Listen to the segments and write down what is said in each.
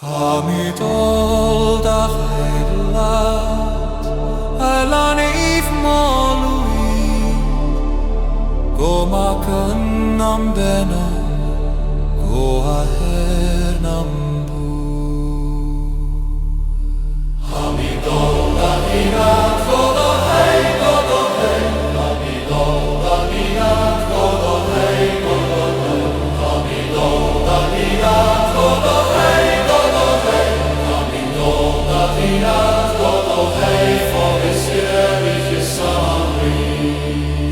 Tamidol da heilat Alanif molui Gomakan nambena Go aher nambu Hamidol da heilat Godo hei, godo hei Hamidol da heilat Godo hei, godo hei Hamidol da heilat Godo hei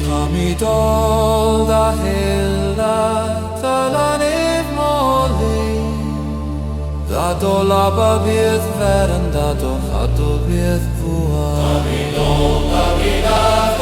Tamidol da heilat Alanif molui Dadol abba bydd fer yn dadol chadol bydd fwa Tamidol da heilat